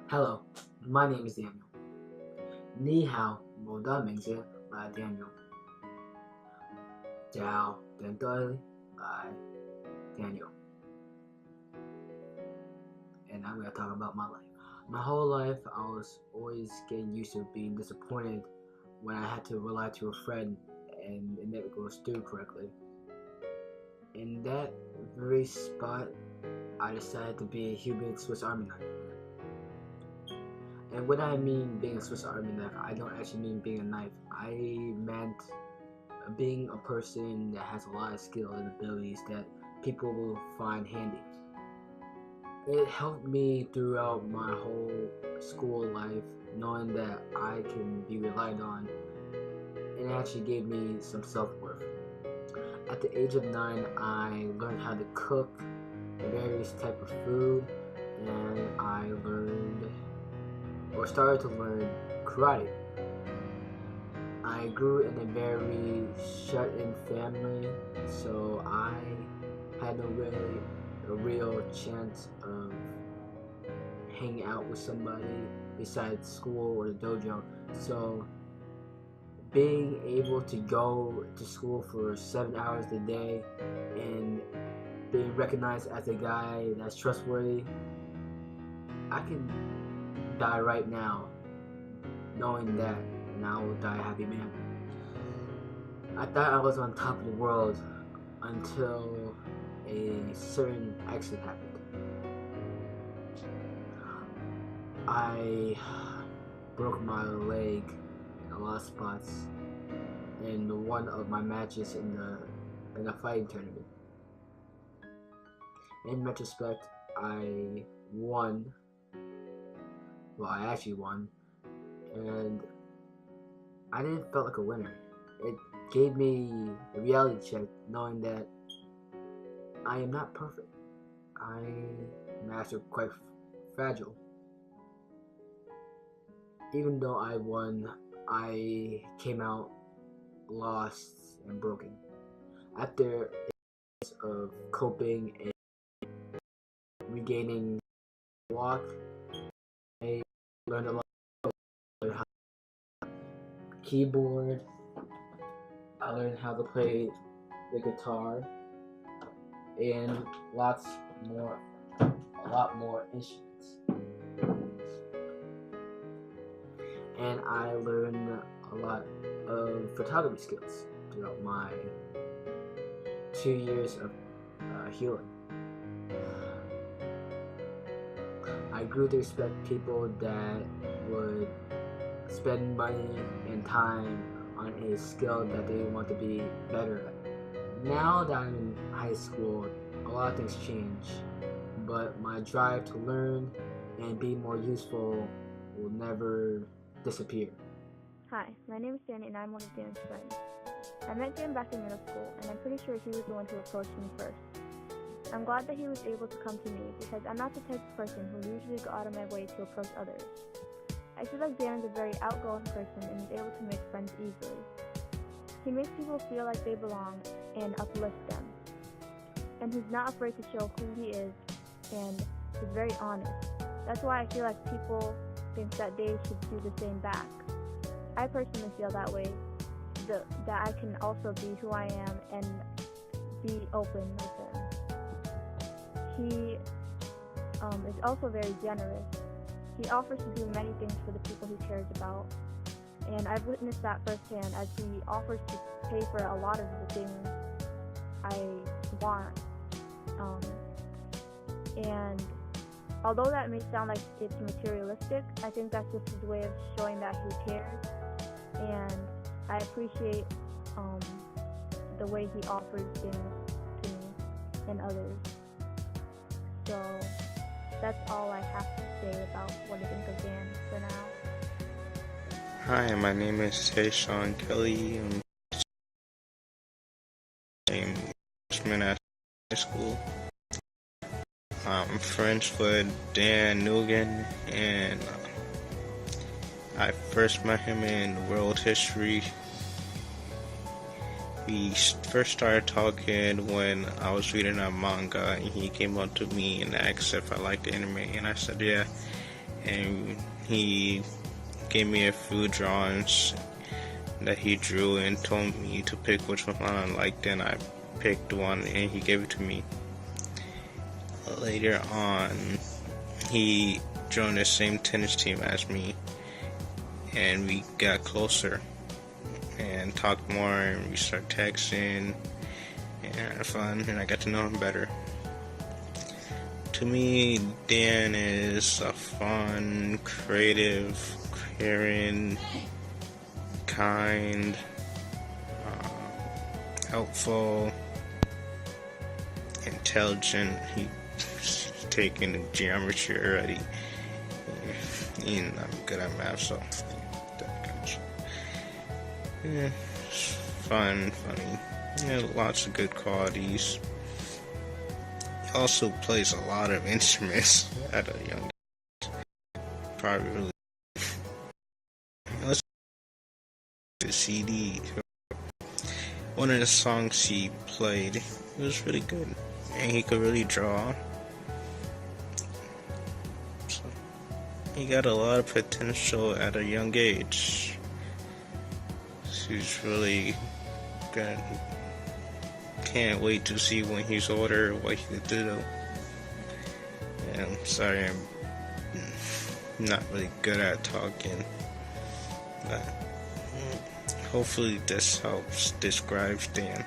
Hello, my name is Daniel. Ni hao, 我的名字来 Daniel. Chào, tên tôi là Daniel. And I'm going to talk about my life. My whole life, I was always getting used to being disappointed when I had to rely to a friend and it never goes through correctly. In that very spot, I decided to be a human Swiss Army knife. And when I mean being a Swiss Army knife, I don't actually mean being a knife. I meant being a person that has a lot of skills and abilities that people will find handy. It helped me throughout my whole school life, knowing that I can be relied on, and it actually gave me some self-worth. At the age of 9, I learned how to cook various type of food, and I started to learn karate. I grew in a very shut-in family, so I had no really a real chance of hanging out with somebody besides school or the dojo. So being able to go to school for 7 hours a day and being recognized as a guy that's trustworthy, I can die right now knowing that, and I will die a happy man. I thought I was on top of the world until a certain accident happened. I broke my leg in a lot of spots in one of my matches in a fighting tournament. In retrospect, I won. Well, I actually won, and I didn't feel like a winner. It gave me a reality check, knowing that I am not perfect. I am actually quite fragile. Even though I won, I came out lost and broken. After days of coping and regaining walk, I learned a lot. I learned how to keyboard. I learned how to play the guitar and a lot more instruments. And I learned a lot of photography skills throughout my 2 years of healing. I grew to respect people that would spend money and time on a skill that they want to be better at. Now that I'm in high school, a lot of things change, but my drive to learn and be more useful will never disappear. Hi, my name is Danny and I'm one of Dan's friends. I met Dan back in middle school and I'm pretty sure he was the one who approached me first. I'm glad that he was able to come to me because I'm not the type of person who usually go out of my way to approach others. I feel like Dan is a very outgoing person and is able to make friends easily. He makes people feel like they belong and uplift them. And he's not afraid to show who he is and is very honest. That's why I feel like people think that they should do the same back. I personally feel that way, that I can also be who I am and be open with him. He is also very generous. He offers to do many things for the people he cares about, and I've witnessed that firsthand as he offers to pay for a lot of the things I want. And although that may sound like it's materialistic, I think that's just his way of showing that he cares, and I appreciate the way he offers things to me and others. So that's all I have to say about what I think of Dan for now. Hi, my name is Tayshawn Kelly. I'm a freshman at high school. I'm friends with Dan Nguyen, and I first met him in world history. We first started talking when I was reading a manga, and he came up to me and asked if I liked the anime, and I said yeah. And he gave me a few drawings that he drew and told me to pick which one I liked, and I picked one and he gave it to me. Later on, he joined the same tennis team as me, and we got closer and talked more, and we started texting and had fun, and I got to know him better. To me, Dan is a fun, creative, caring, kind, helpful, intelligent. He's taken geometry already. And I'm good at math, so that kind of stuff. Yeah, it's fun, funny. Yeah, lots of good qualities. He also plays a lot of instruments at a young age. Probably really. Let's the CD. One of the songs he played, it was really good, and he could really draw. So he got a lot of potential at a young age. He's really good. Can't wait to see when he's older what he could do. And I'm sorry, I'm not really good at talking, but hopefully this helps describe Dan.